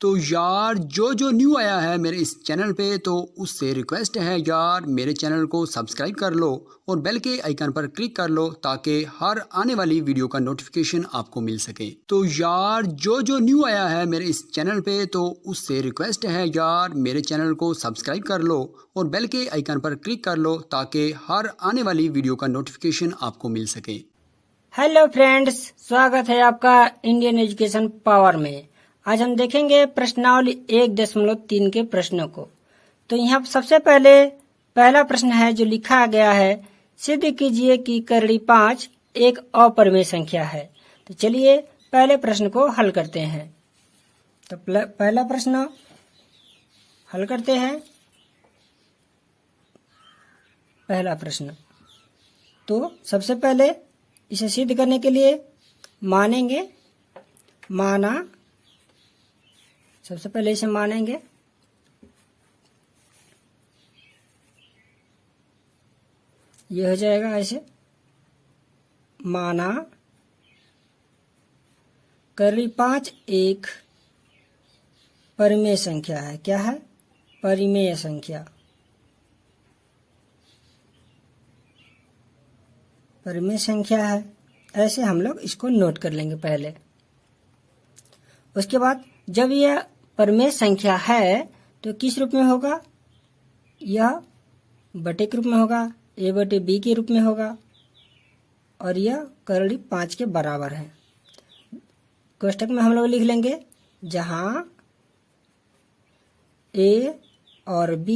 तो यार जो न्यू आया है मेरे इस चैनल पे तो उससे रिक्वेस्ट है यार मेरे चैनल को सब्सक्राइब कर लो और बेल के आइकन पर क्लिक कर लो ताकि हर आने वाली वीडियो का नोटिफिकेशन आपको मिल सके। तो यार जो न्यू आया है मेरे इस चैनल पे तो उससे रिक्वेस्ट है यार मेरे चैनल को सब्सक्राइब कर लो और बेल के आइकन पर क्लिक कर लो ताकि हर आने वाली वीडियो का नोटिफिकेशन आपको मिल सके। हेलो फ्रेंड्स, स्वागत है आपका इंडियन एजुकेशन पावर में। आज हम देखेंगे प्रश्नावली 1.3 के प्रश्नों को। तो यहाँ सबसे पहले पहला प्रश्न है जो लिखा गया है, सिद्ध कीजिए कि करड़ी 5 एक अपरिमेय संख्या है। तो चलिए पहले प्रश्न को हल करते हैं। तो पहला प्रश्न हल करते हैं। पहला प्रश्न, तो सबसे पहले इसे सिद्ध करने के लिए मानेंगे, माना, सबसे पहले इसे मानेंगे। ये हो जाएगा ऐसे, माना करड़ी 5 एक परिमेय संख्या है। क्या है? परिमेय संख्या। परिमेय संख्या है, ऐसे हम लोग इसको नोट कर लेंगे पहले। उसके बाद जब यह परिमेय संख्या है तो किस रूप में होगा? यह बटे के रूप में होगा, a बटे b के रूप में होगा और यह करड़ी 5 के बराबर है। कोष्टक में हम लोग लिख लेंगे जहां a और b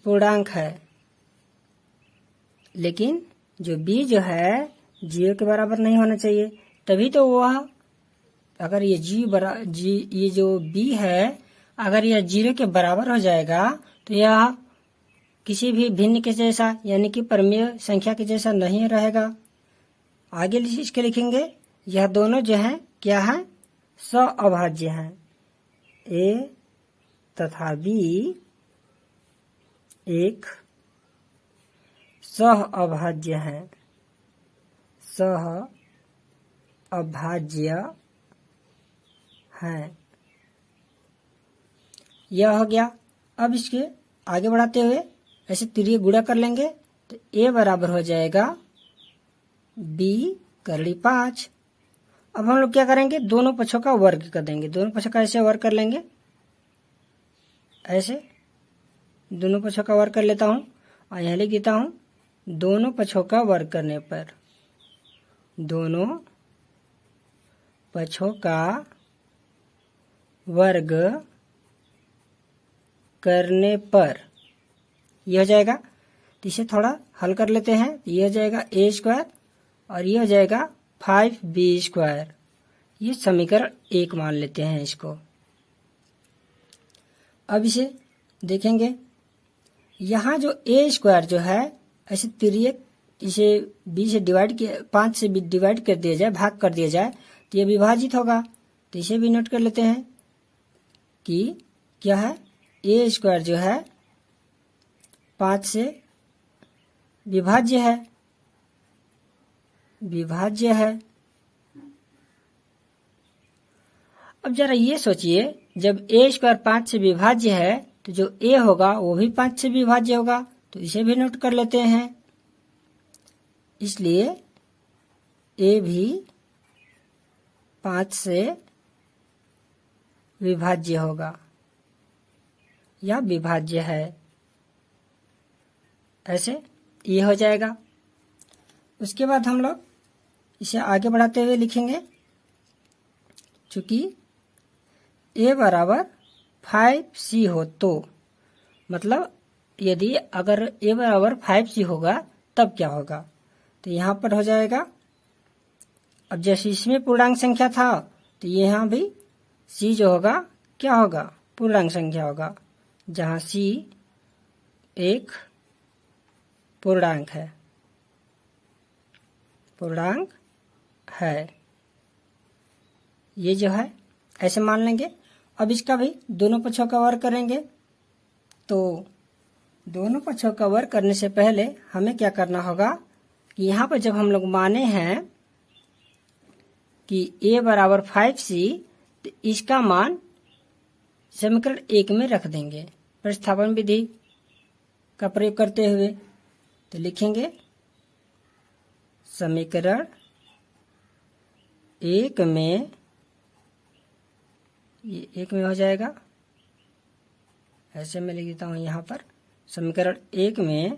पूर्णांक है, लेकिन जो b जो है 0 के बराबर नहीं होना चाहिए। तभी तो वह, अगर ये ये जो b है अगर यह 0 के बराबर हो जाएगा तो यह किसी भी भिन्न के जैसा यानी कि परिमेय संख्या के जैसा नहीं रहेगा। आगे इसके लिखेंगे, यह दोनों जो हैं क्या है? सअभाज्य हैं। a तथा b एक सह अभाज्य है। सह अभाज्य है, यह हो गया। अब इसके आगे बढ़ाते हुए ऐसे तिरिये गुणा कर लेंगे तो a बराबर हो जाएगा b करड़ी 5। अब हम लोग क्या करेंगे? दोनों पक्षों का वर्ग कर देंगे। दोनों पक्षों का ऐसे वर्ग कर लेंगे, ऐसे दोनों पक्षों का वर्ग कर लेता हूं और यहां लिख देता हूं, दोनों पक्षों का वर्ग करने पर, दोनों पक्षों का वर्ग करने पर यह हो जाएगा। तो इसे थोड़ा हल कर लेते हैं। यह हो जाएगा a² और यह हो जाएगा 5b²। ये समीकरण 1 मान लेते हैं इसको। अब इसे देखेंगे, यहाँ जो a² जो है ऐसे तिर्यक इसे b से डिवाइड किया, 5 से डिवाइड कर दिया जाए, भाग कर दिया जाए तो ये विभाजित होगा। तो इसे भी नोट कर लेते हैं कि क्या है? a² जो है 5 से विभाज्य है, विभाज्य है। अब जरा ये सोचिए, जब a² 5 से विभाज्य है तो जो a होगा वो भी 5 से विभाज्य होगा। तो इसे भी नोट कर लेते हैं। इसलिए a भी 5 से विभाज्य होगा या विभाज्य है। ऐसे ये हो जाएगा। उसके बाद हम लोग इसे आगे बढ़ाते हुए लिखेंगे, चूंकि a बराबर 5c हो तो, मतलब यदि अगर a बराबर 5c होगा तब क्या होगा? तो यहाँ पर हो जाएगा, अब जैसे इसमें पूर्णांक संख्या था तो यहाँ भी c जो होगा क्या होगा? पूर्णांक संख्या होगा, जहाँ c एक पूर्णांक है, पूर्णांक है। ये जो है ऐसे मान लेंगे। अब इसका भी दोनों पक्षों का वर्ग करेंगे तो दोनों पक्षों का वर्ग करने से पहले हमें क्या करना होगा कि यहाँ पर जब हम लोग माने हैं कि a बराबर 5c, तो इसका मान समीकरण 1 में रख देंगे प्रतिस्थापन विधि का प्रयोग करते हुए। तो लिखेंगे समीकरण 1 में, ये 1 में हो जाएगा, ऐसे मैं लिख देता हूँ यहाँ पर। समीकरण 1 में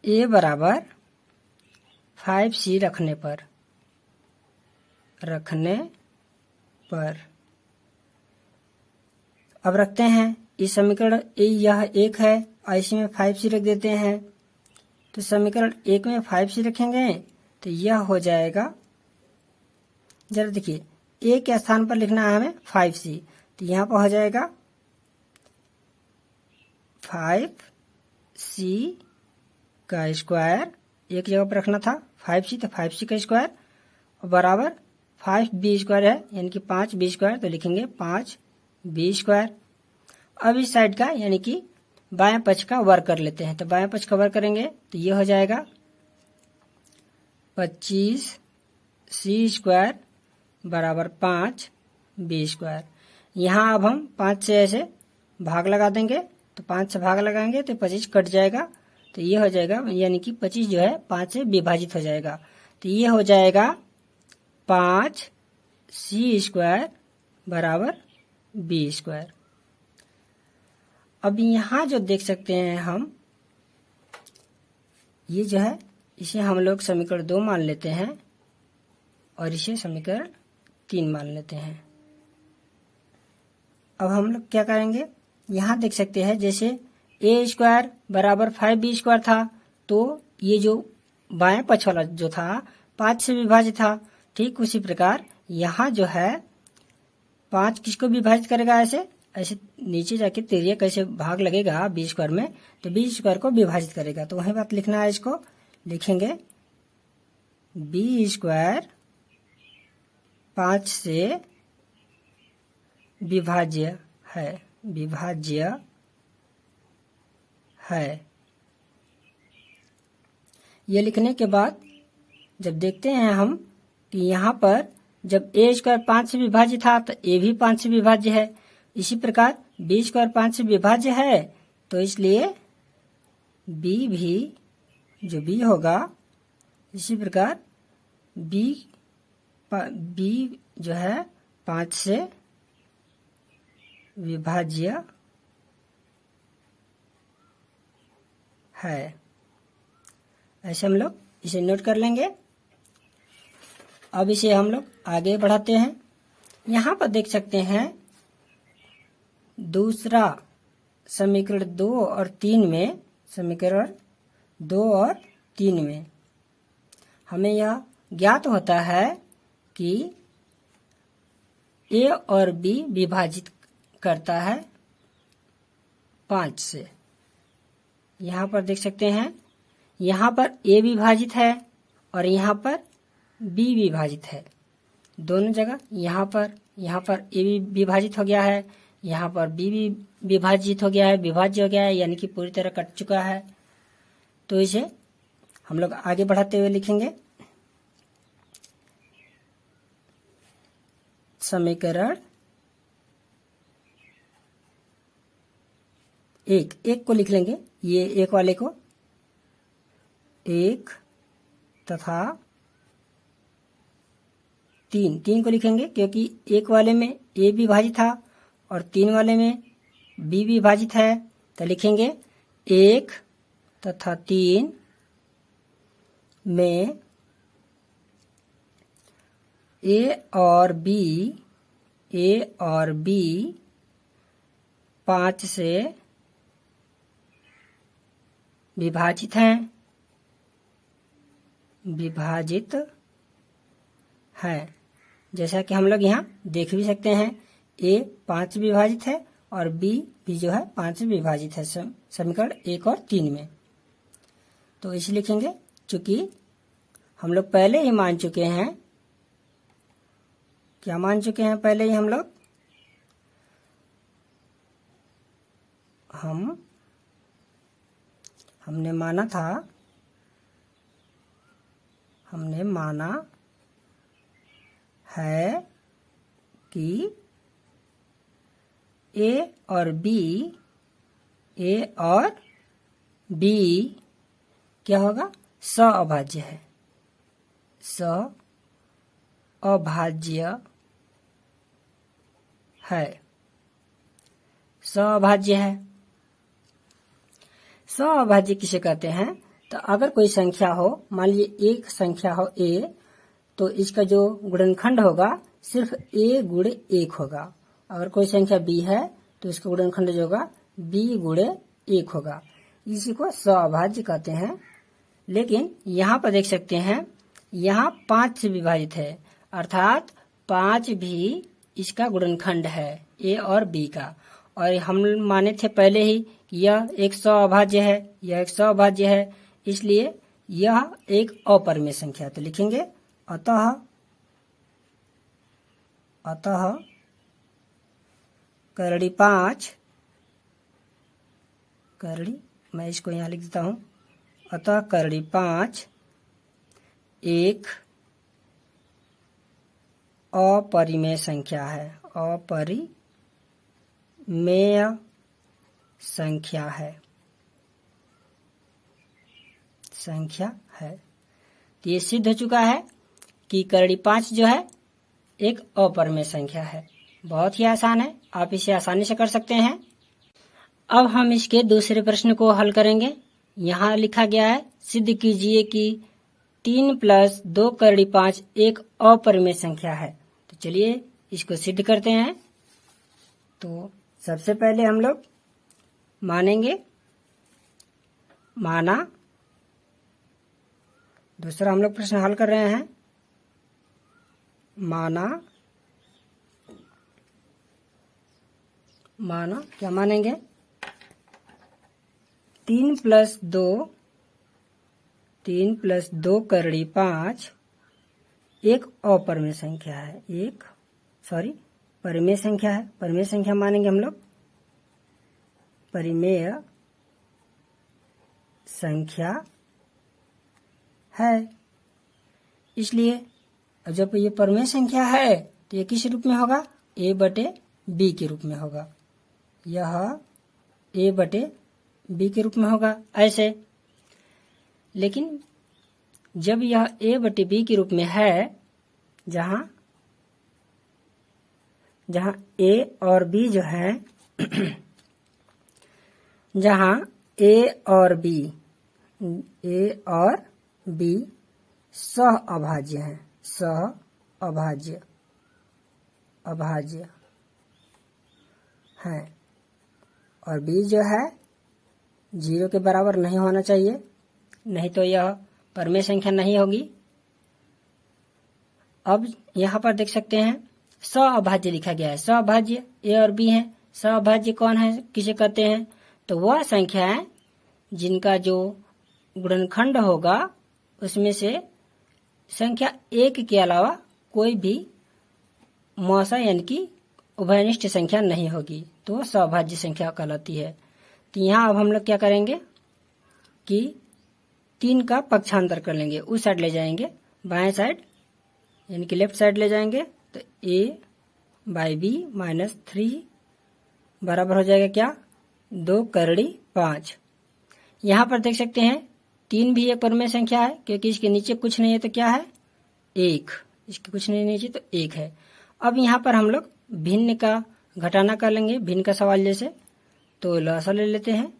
a बराबर 5c रखने पर अब रखते हैं इस समीकरण यह 1 है और इसमें 5c रख देते हैं। तो समीकरण 1 में 5c रखेंगे तो यह हो जाएगा, जरा देखिए a के स्थान पर लिखना है हमें 5c, तो यहाँ पर हो जाएगा 5c का स्क्वायर, एक जगह पर रखना था 5c, तो 5c का स्क्वायर और बराबर 5b स्क्वायर है यानी कि 5b स्क्वायर, तो लिखेंगे 5b स्क्वायर। अब इस साइड का यानी कि बाएं पक्ष का वर्ग कर लेते हैं। तो बाएं पक्ष का वर्ग करेंगे तो ये हो जाएगा 25c स्क्वायर बराबर 5b स्क्वायर। यहाँ अब हम 5 से ऐसे भाग लगा देंगे, तो 5 से भाग लगाएंगे तो 25 कट जाएगा, तो ये हो जाएगा यानी कि 25 जो है 5 से विभाजित हो जाएगा, तो ये हो जाएगा 5c स्क्वायर बराबर b स्क्वायर। अब यहाँ जो देख सकते हैं हम, ये जो है इसे हम लोग समीकरण 2 मान लेते हैं और इसे समीकरण 3 मान लेते हैं। अब हम लोग क्या करेंगे, यहाँ देख सकते हैं जैसे a स्क्वायर बराबर 5b स्क्वायर था, तो ये जो बाएं पक्ष वाला जो था 5 से विभाजित था, ठीक उसी प्रकार यहाँ जो है 5 किसको विभाजित करेगा, ऐसे ऐसे नीचे जाके तिर्यक कैसे भाग लगेगा b स्क्वायर में, तो b स्क्वायर को विभाजित करेगा। तो वही बात लिखना है, इसको लिखेंगे b स्क्वायर 5 से विभाज्य है। ये लिखने के बाद जब देखते हैं हम कि यहाँ पर जब a स्क्वायर 5 से विभाज्य था तो a भी 5 से विभाज्य है, इसी प्रकार b स्क्वायर 5 से विभाज्य है, तो इसलिए b भी जो b होगा, इसी प्रकार b जो है 5 से विभाज्य है। ऐसे हम लोग इसे नोट कर लेंगे। अब इसे हम लोग आगे बढ़ाते हैं। यहाँ पर देख सकते हैं दूसरा समीकरण 2 और 3 में, समीकरण 2 और 3 में हमें यह ज्ञात होता है कि a और b विभाजित करता है 5 से। यहाँ पर देख सकते हैं, यहाँ पर a विभाजित है और यहाँ पर b विभाजित है, दोनों जगह यहाँ पर a भी विभाजित हो गया है, यहाँ पर b भी विभाजित हो गया है, विभाज्य हो गया है, यानी कि पूरी तरह कट चुका है। तो इसे हम लोग आगे बढ़ाते हुए लिखेंगे समीकरण 1 को लिख लेंगे, ये 1 वाले को 1 तथा 3 को लिखेंगे क्योंकि 1 वाले में a विभाजित था और 3 वाले में b विभाजित है, तो लिखेंगे 1 तथा 3 में a और b 5 से विभाजित है। जैसा कि हम लोग यहाँ देख भी सकते हैं, a 5 से विभाजित है और b भी जो है 5 से विभाजित है समीकरण 1 और 3 में। तो इसे लिखेंगे, चूंकि हम लोग पहले ही मान चुके हैं, क्या मान चुके हैं पहले ही हमने माना है कि ए और बी क्या होगा, सअभाज्य है, सअभाज्य है। सअभाज्य किसे कहते हैं? तो अगर कोई संख्या हो, मान लीजिए एक संख्या हो a, तो इसका जो गुणनखंड होगा सिर्फ a गुणे 1 होगा। अगर कोई संख्या b है तो इसका गुणनखंड जो होगा b गुणे 1 होगा। इसी को सअभाज्य कहते हैं। लेकिन यहाँ पर देख सकते हैं, यहाँ 5 से विभाजित है, अर्थात 5 भी इसका गुणनखंड है a और b का। और हम माने थे पहले ही कि यह एक सअभाज्य है, यह एक सअभाज्य है, इसलिए यह एक अपरिमेय संख्या। तो लिखेंगे अतः करड़ी 5, मैं इसको यहाँ लिख देता हूँ, अतः करड़ी 5 एक अपरिमेय संख्या है, अपरिमेय संख्या है। तो ये सिद्ध हो चुका है कि करड़ी 5 जो है एक अपरिमेय संख्या है। बहुत ही आसान है, आप इसे आसानी से कर सकते हैं। अब हम इसके दूसरे प्रश्न को हल करेंगे। यहाँ लिखा गया है, सिद्ध कीजिए कि 3 + 2 करड़ी 5 एक अपरिमेय संख्या है। तो चलिए इसको सिद्ध करते हैं। तो सबसे पहले हम लोग मानेंगे, माना। दूसरा हम लोग प्रश्न हल कर रहे हैं, माना क्या मानेंगे, 3 + 2 करड़ी 5 एक अपरिमेय संख्या है, परिमेय संख्या है। परिमेय संख्या मानेंगे हम लोग, परिमेय संख्या है। इसलिए जब ये परिमेय संख्या है तो ये किस रूप में होगा, a/b के रूप में होगा। यह a/b के रूप में होगा ऐसे। लेकिन जब यह a/b के रूप में है, जहां a और b जो है जहां a और b सहअभाज्य हैं, सहअभाज्य हैं, और b जो है 0 के बराबर नहीं होना चाहिए, नहीं तो यह परिमेय संख्या नहीं होगी। अब यहाँ पर देख सकते हैं सहअभाज्य लिखा गया है। सहअभाज्य a और b है। सहअभाज्य कौन है, किसे कहते हैं? तो वह संख्या है जिनका जो गुणनखंड होगा उसमें से संख्या 1 के अलावा कोई भी मौसा यानी कि उभयनिष्ठ संख्या नहीं होगी, तो सहअभाज्य संख्या कहलाती है। तो यहाँ अब हम लोग क्या करेंगे कि 3 का पक्षांतर कर लेंगे, उस साइड ले जाएंगे, बाएं साइड यानी कि लेफ्ट साइड ले जाएंगे। तो a/b - 3 बराबर हो जाएगा क्या, 2 करड़ी 5। यहाँ पर देख सकते हैं 3 भी एक परिमेय संख्या है, क्योंकि इसके नीचे कुछ नहीं है तो क्या है, 1। इसके कुछ नहीं नीचे तो 1 है। अब यहाँ पर हम लोग भिन्न का घटाना कर लेंगे, भिन्न का सवाल जैसे। तो लसा ले लेते हैं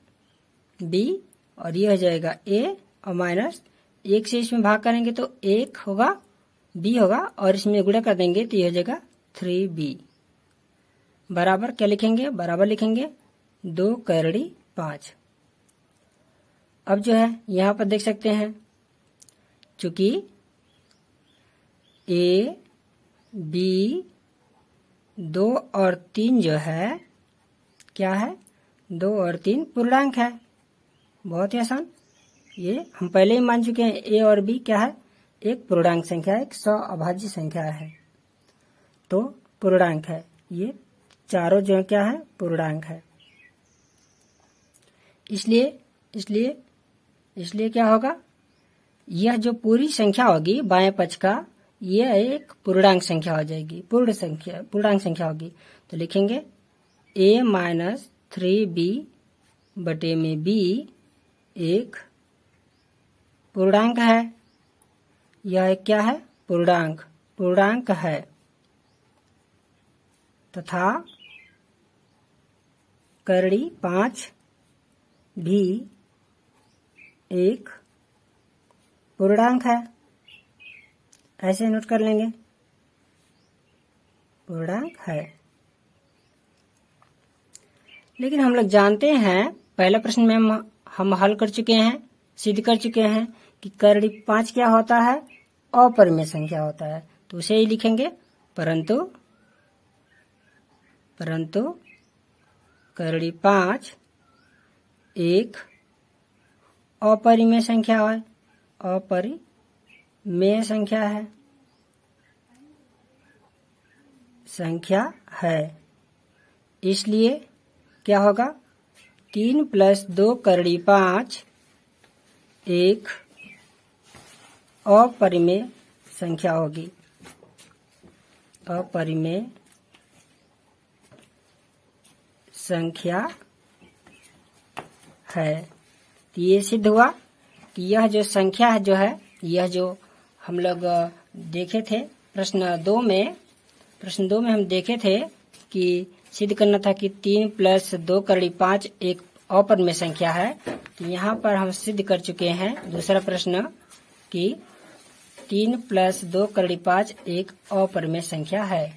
b, और ये हो जाएगा a, और -1 से इसमें भाग करेंगे तो 1 होगा, b होगा, और इसमें गुणा कर देंगे तो ये हो जाएगा 3b। बराबर क्या लिखेंगे, बराबर लिखेंगे 2 करड़ी 5। अब जो है यहाँ पर देख सकते हैं, चूंकि a, b, 2 और 3 जो है क्या है, 2 और 3 पूर्णांक है। बहुत ही आसान, ये हम पहले ही मान चुके हैं। a और b क्या है, एक पूर्णांक संख्या है, एक सहअभाज्य संख्या है, तो पूर्णांक है। ये चारों जो क्या है, पूर्णांक है। इसलिए क्या होगा, यह जो पूरी संख्या होगी बाएं पक्ष का, यह एक पूर्णांक संख्या हो जाएगी, पूर्णांक संख्या होगी। तो लिखेंगे a माइनस 3b बटे में b एक पूर्णांक है। यह एक क्या है, पूर्णांक है, तथा करड़ी 5 भी एक पूर्णांक है। ऐसे नोट कर लेंगे, पूर्णांक है। लेकिन हम लोग जानते हैं, पहले प्रश्न में हम हल कर चुके हैं, सिद्ध कर चुके हैं कि करड़ी 5 क्या होता है, अपरिमेय संख्या होता है। तो उसे ही लिखेंगे, परंतु करड़ी 5 एक अपरिमेय संख्या है, अपरिमेय संख्या है। इसलिए क्या होगा, 3 + 2 करड़ी 5 एक अपरिमेय संख्या होगी, अपरिमेय संख्या है। तो ये सिद्ध हुआ कि यह जो संख्या है, यह जो हम लोग देखे थे प्रश्न 2 में हम देखे थे कि सिद्ध करना था कि 3 + 2 करड़ी 5 एक अपरिमेय संख्या है। तो यहाँ पर हम सिद्ध कर चुके हैं दूसरा प्रश्न कि 3 + 2 करड़ी 5 एक अपरिमेय संख्या है।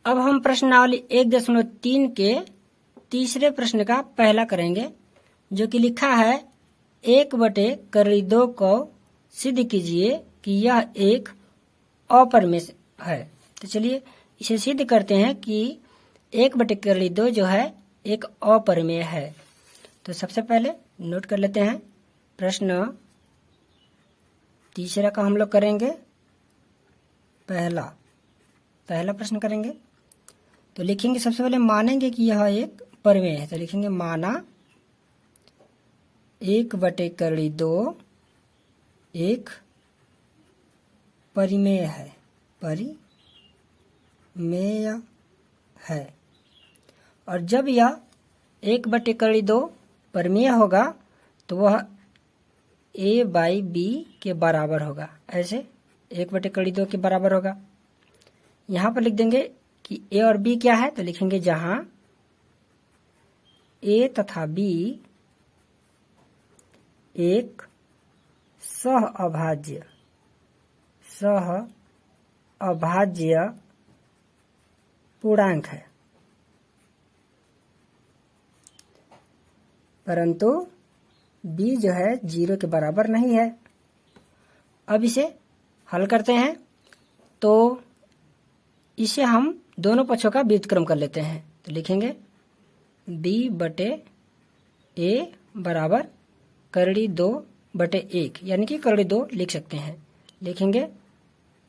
अब हम प्रश्नावली 1.3 के तीसरे प्रश्न का पहला करेंगे, जो कि लिखा है 1/2 को सिद्ध कीजिए कि यह एक अपरिमेय है। तो चलिए इसे सिद्ध करते हैं कि 1/2 जो है एक अपरिमेय है। तो सबसे पहले नोट कर लेते हैं, प्रश्न तीसरा का हम लोग करेंगे, पहला प्रश्न करेंगे। तो लिखेंगे, सबसे पहले मानेंगे कि यह एक परिमेय है। तो लिखेंगे माना 1/2 एक परिमेय है, और जब यह 1/2 परिमेय होगा तो वह a/b के बराबर होगा। ऐसे 1/2 के बराबर होगा। यहाँ पर लिख देंगे कि a और b क्या है। तो लिखेंगे जहां a तथा b एक सह अभाज्य पूर्णांक है, परंतु b जो है 0 के बराबर नहीं है। अब इसे हल करते हैं, तो इसे हम दोनों पक्षों का व्युत्क्रम कर लेते हैं। तो लिखेंगे b/a बराबर करड़ी 2/1, यानी कि करड़ी 2 लिख सकते हैं। लिखेंगे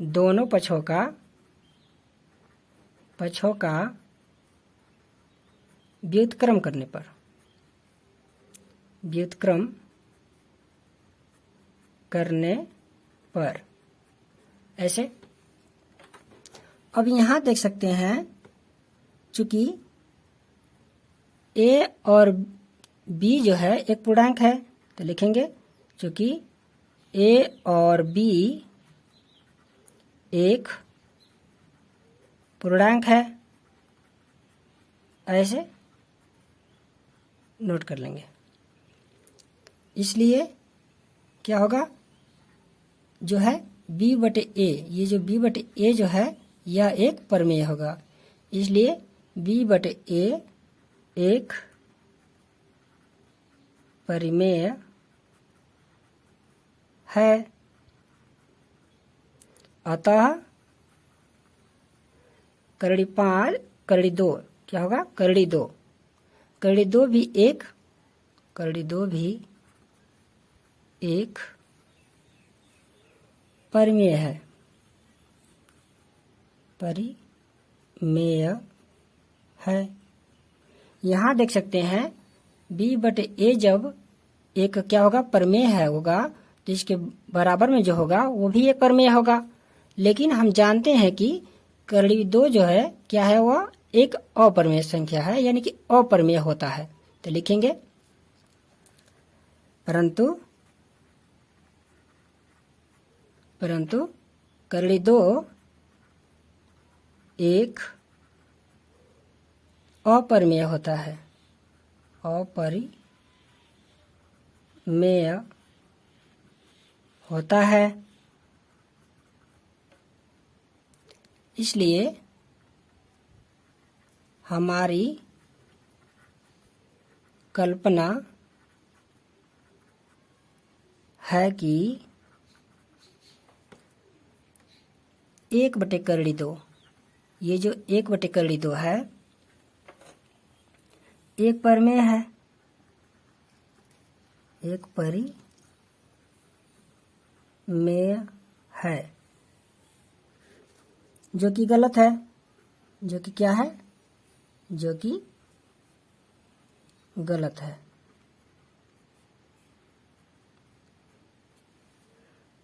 दोनों पक्षों का व्युत्क्रम करने पर ऐसे। अब यहाँ देख सकते हैं, चूंकि a और b जो है एक पूर्णांक है। तो लिखेंगे चूंकि a और b एक पूर्णांक है, ऐसे नोट कर लेंगे। इसलिए क्या होगा, जो है b/a, ये जो b/a जो है यह एक परिमेय होगा। इसलिए b/a एक परिमेय है। अतः करड़ी 2 क्या होगा, करड़ी 2 भी एक परिमेय है। यहाँ देख सकते हैं बी बटे ए जब एक क्या होगा, प्रमेय है होगा, तो इसके बराबर में जो होगा वो भी एक प्रमेय होगा। लेकिन हम जानते हैं कि करड़ी 2 जो है क्या है, वह एक अप्रमेय संख्या है, यानी कि अप्रमेय होता है। तो लिखेंगे परंतु करड़ी 2 एक अप्रमेय होता है, अपरिमेय होता है। इसलिए हमारी कल्पना है कि 1/2, ये जो 1/2 है एक प्रमेय है, एक परिमेय है, जो कि गलत है, जो कि क्या है, जो कि गलत है।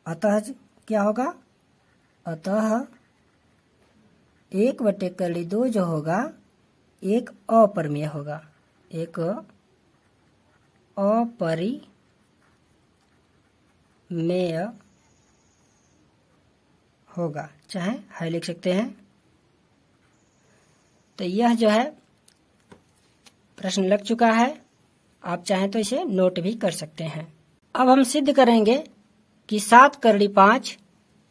अतः क्या होगा, अतः 1/2 जो होगा एक अप्रमेय होगा, एक अपरिमेय होगा, चाहे है लिख सकते हैं। तो यह जो है प्रश्न लग चुका है, आप चाहें तो इसे नोट भी कर सकते हैं। अब हम सिद्ध करेंगे कि 7 करड़ी 5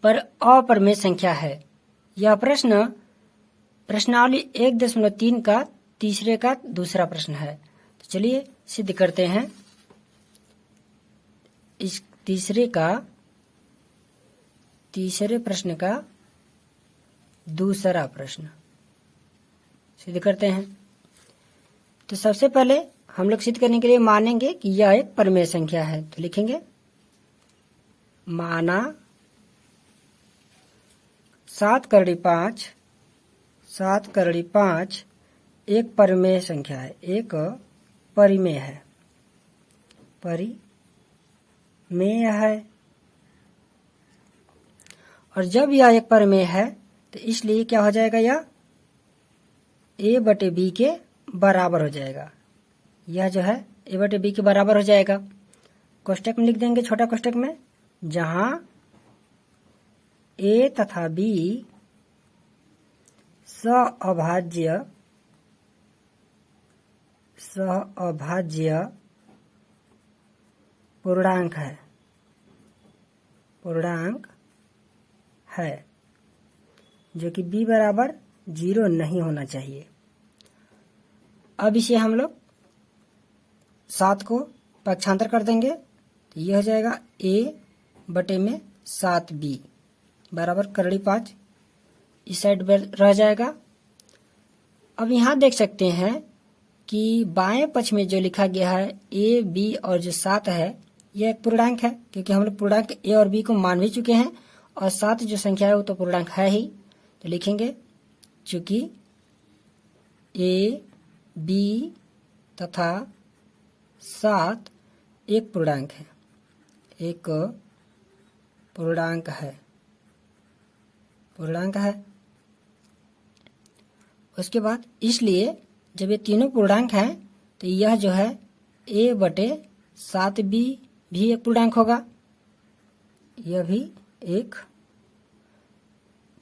पर अप्रमेय संख्या है। यह प्रश्न प्रश्नावली 1.3 का तीसरे का दूसरा प्रश्न है। तो चलिए सिद्ध करते हैं। इस तीसरे प्रश्न का दूसरा प्रश्न सिद्ध करते हैं। तो सबसे पहले हम लोग सिद्ध करने के लिए मानेंगे कि यह एक प्रमेय संख्या है। तो लिखेंगे माना 7 करड़ी 5 एक प्रमेय संख्या है, एक परिमेय है। और जब यह एक प्रमेय है तो इसलिए क्या हो जाएगा, यह a/b के बराबर हो जाएगा। यह जो है a/b के बराबर हो जाएगा। कोष्टक में लिख देंगे, छोटा कोष्टक में, जहां a तथा b सअभाज्य पूर्णांक है, जो कि b बराबर 0 नहीं होना चाहिए। अब इसे हम लोग 7 को पक्षांतर कर देंगे, तो यह हो जाएगा a/7b बराबर करड़ी 5, इस साइड रह जाएगा। अब यहाँ देख सकते हैं कि बाएं पक्ष में जो लिखा गया है a, b और जो 7 है यह एक पूर्णांक है, क्योंकि हम लोग पूर्णांक a और b को मान भी चुके हैं, और 7 जो संख्या है वो तो पूर्णांक है ही। तो लिखेंगे चूंकि a, b तथा 7 एक पूर्णांक है, उसके बाद इसलिए जब ये तीनों पूर्णांक हैं तो यह जो है a/7b भी एक पूर्णांक होगा, यह भी एक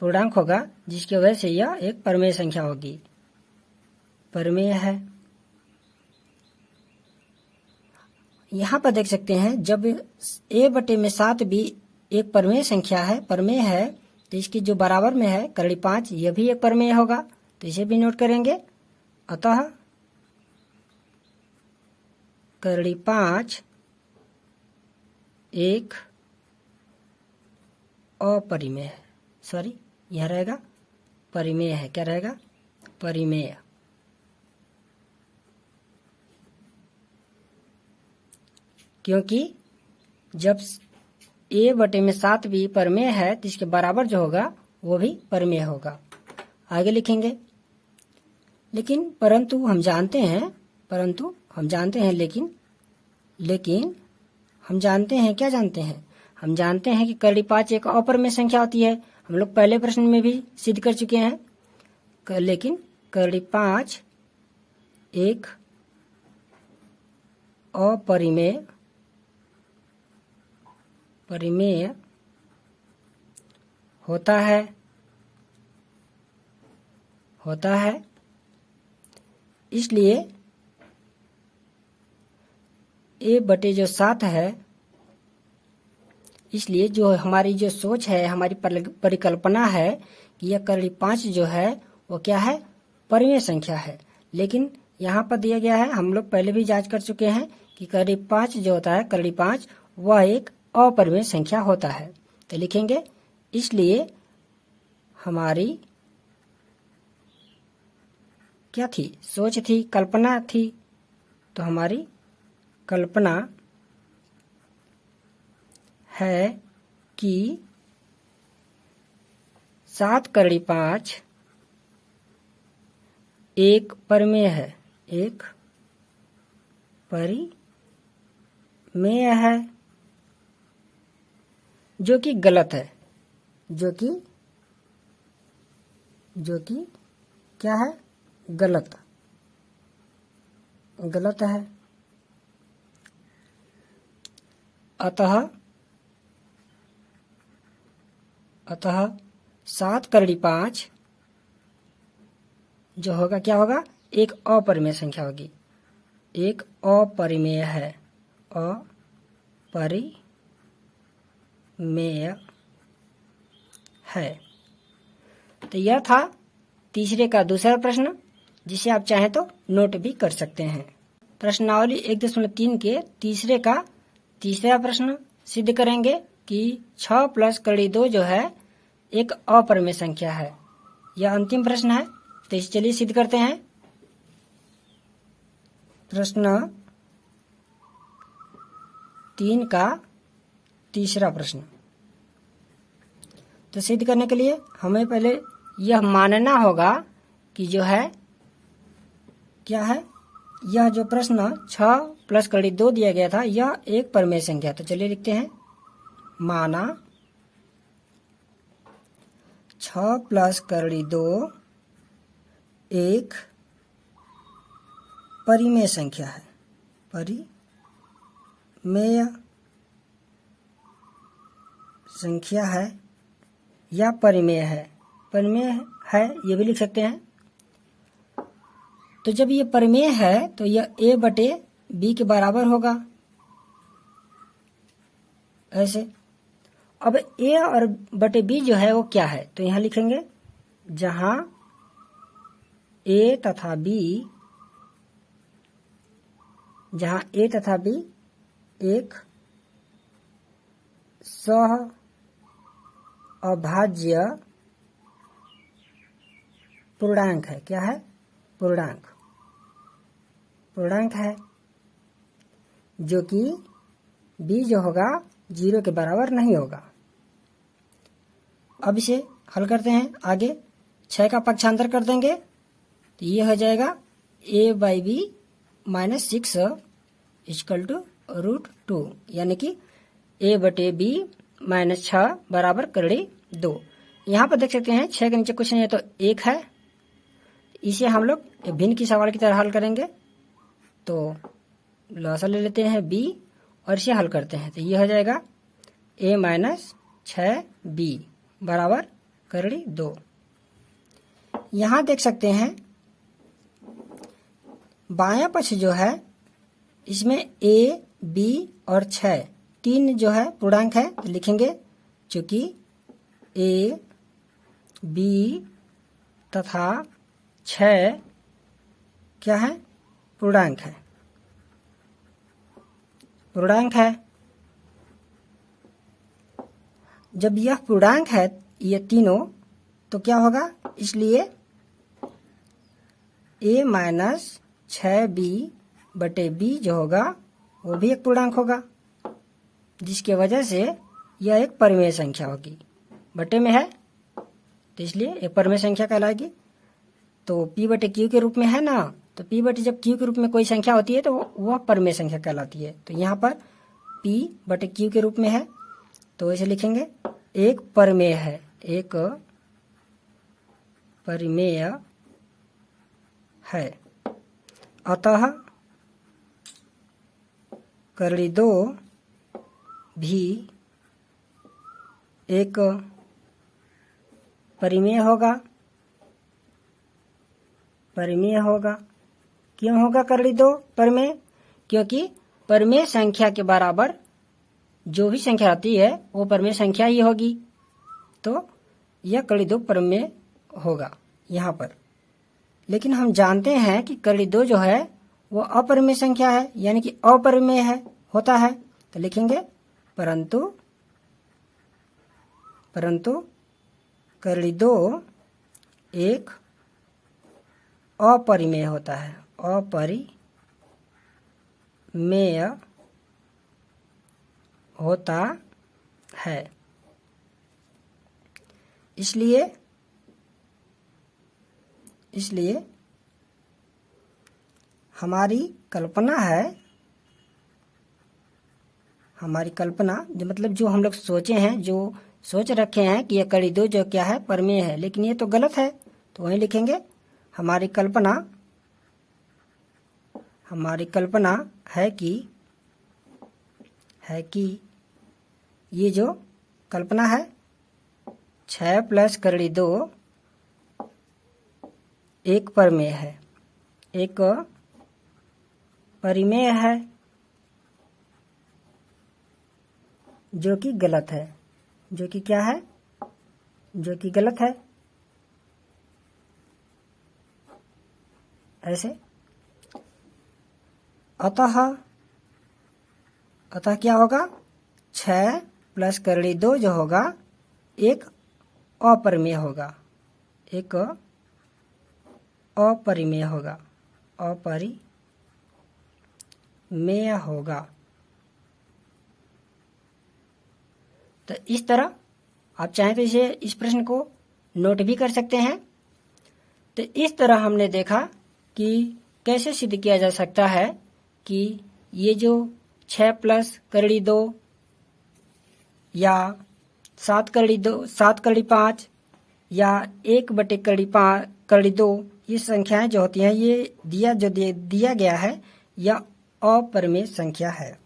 पूर्णांक होगा, जिसकी वजह से यह एक प्रमेय संख्या होगी, प्रमेय है। यहाँ पर देख सकते हैं जब a/7b एक प्रमेय संख्या है, प्रमेय है, तो इसकी जो बराबर में है करड़ी 5 यह भी एक प्रमेय होगा, तो इसे भी नोट करेंगे। अतः करड़ी 5 एक अपरिमेय है, सॉरी यह रहेगा परिमेय है, क्या रहेगा, परिमेय। क्योंकि जब a/7b प्रमेय है तो इसके बराबर जो होगा वो भी प्रमेय होगा। आगे लिखेंगे, लेकिन परंतु हम जानते हैं, परंतु हम जानते हैं लेकिन हम जानते हैं, क्या जानते हैं? हम जानते हैं कि करड़ी 5 एक अपरिमेय संख्या होती है। हम लोग पहले प्रश्न में भी सिद्ध कर चुके हैं। लेकिन करड़ी 5 एक अपरिमेय होता है। इसलिए ए बटे जो 7 है, इसलिए जो हमारी जो सोच है, हमारी परिकल्पना है कि यह करड़ी 5 जो है वो क्या है, परिमेय संख्या है। लेकिन यहाँ पर दिया गया है, हम लोग पहले भी जांच कर चुके हैं कि करड़ी 5 जो होता है, करड़ी 5 वह एक अपरिमेय संख्या होता है। तो लिखेंगे इसलिए हमारी क्या थी, सोच थी, कल्पना थी। तो हमारी कल्पना है कि 7 करड़ी 5 एक परिमेय है, एक परिमेय है, जो कि गलत है, जो कि क्या है, गलत है। अतः 7 करड़ी 5 जो होगा, क्या होगा, एक अपरिमेय संख्या होगी, एक अपरिमेय है, अपरिमेय है। तो यह था तीसरे का दूसरा प्रश्न, जिसे आप चाहें तो नोट भी कर सकते हैं। प्रश्नावली 1.3 के तीसरे का तीसरा प्रश्न सिद्ध करेंगे कि 6 प्लस करड़ी 2 जो है एक अपरिमेय संख्या है। यह अंतिम प्रश्न है, तो इसे चलिए सिद्ध करते हैं। प्रश्न 3 का तीसरा प्रश्न। तो सिद्ध करने के लिए हमें पहले यह मानना होगा कि जो है, क्या है, यह जो प्रश्न 6 प्लस करड़ी 2 दिया गया था, यह एक परिमेय संख्या। तो चलिए लिखते हैं, माना 6 प्लस करड़ी 2 एक परिमेय संख्या है, परिमेय संख्या है या परिमेय है, ये भी लिख सकते हैं। तो जब ये परिमेय है तो यह a बटे b के बराबर होगा, ऐसे। अब a और बटे b जो है वो क्या है, तो यहाँ लिखेंगे जहां a तथा b एक सह अभाज्य पूर्णांक है। क्या है, पूर्णांक है, जो कि b जो होगा 0 के बराबर नहीं होगा। अब इसे हल करते हैं आगे। 6 का पक्षांतर कर देंगे तो ये हो जाएगा a/b - 6 = √2, यानी कि a बटे b - 6 बराबर करड़ी 2। यहाँ पर देख सकते हैं 6 के नीचे कुछ नहीं है तो 1 है। इसे हम लोग भिन्न की सवाल की तरह हल करेंगे। तो लॉसा ले लेते हैं b और इसे हल करते हैं तो ये हो जाएगा a - 6b बराबर करड़ी 2। यहाँ देख सकते हैं बायां पक्ष जो है इसमें a, b और 6 तीन जो है पूर्णांक है, तो लिखेंगे चूंकि a, b तथा 6 क्या है, पूर्णांक है। जब यह पूर्णांक है ये तीनों, तो क्या होगा, इसलिए a - 6b बटे b जो होगा वो भी एक पूर्णांक होगा, जिसके वजह से यह एक परिमेय संख्या होगी। बटे में है तो इसलिए एक परिमेय संख्या कहलाएगी। तो p बटे q के रूप में है ना, तो p बटे जब q के रूप में कोई संख्या होती है तो वह परमेय संख्या कहलाती है। तो यहाँ पर p बटे q के रूप में है तो इसे लिखेंगे एक परमेय है, एक परिमेय है। अतः करड़ी 2 भी एक परिमेय होगा। परिमेय होगा, क्यों होगा करड़ी 2 परिमेय? क्योंकि परिमेय संख्या के बराबर जो भी संख्या आती है वो परिमेय संख्या ही होगी। तो यह करड़ी 2 परिमेय होगा यहाँ पर। लेकिन हम जानते हैं कि करड़ी 2 जो है वो अपरिमेय संख्या है, यानी कि अपरिमेय है होता है। तो लिखेंगे परंतु करड़ी 2 एक अपरिमेय होता है, अपरिमेय होता है। इसलिए हमारी कल्पना जो मतलब जो हम लोग सोचे हैं, जो सोच रखे हैं कि यह करड़ी 2 जो क्या है परिमेय है, लेकिन ये तो गलत है। तो वहीं लिखेंगे हमारी कल्पना है कि ये जो कल्पना है 6 प्लस करड़ी 2 एक परिमेय है, एक परिमेय है, जो कि गलत है, जो कि क्या है, जो कि गलत है। ऐसे अतः क्या होगा 6 प्लस करड़ी 2 जो होगा एक अपरिमेय होगा, एक अपरिमेय होगा, अपरिमेय होगा। तो इस तरह आप चाहें तो इस प्रश्न को नोट भी कर सकते हैं। तो इस तरह हमने देखा कि कैसे सिद्ध किया जा सकता है कि ये जो 6 प्लस करड़ी 2 या 7 करड़ी 5 या 1 बटे करड़ी 2 ये संख्याएं जो होती हैं, ये दिया गया है, यह अपरिमेय संख्या है।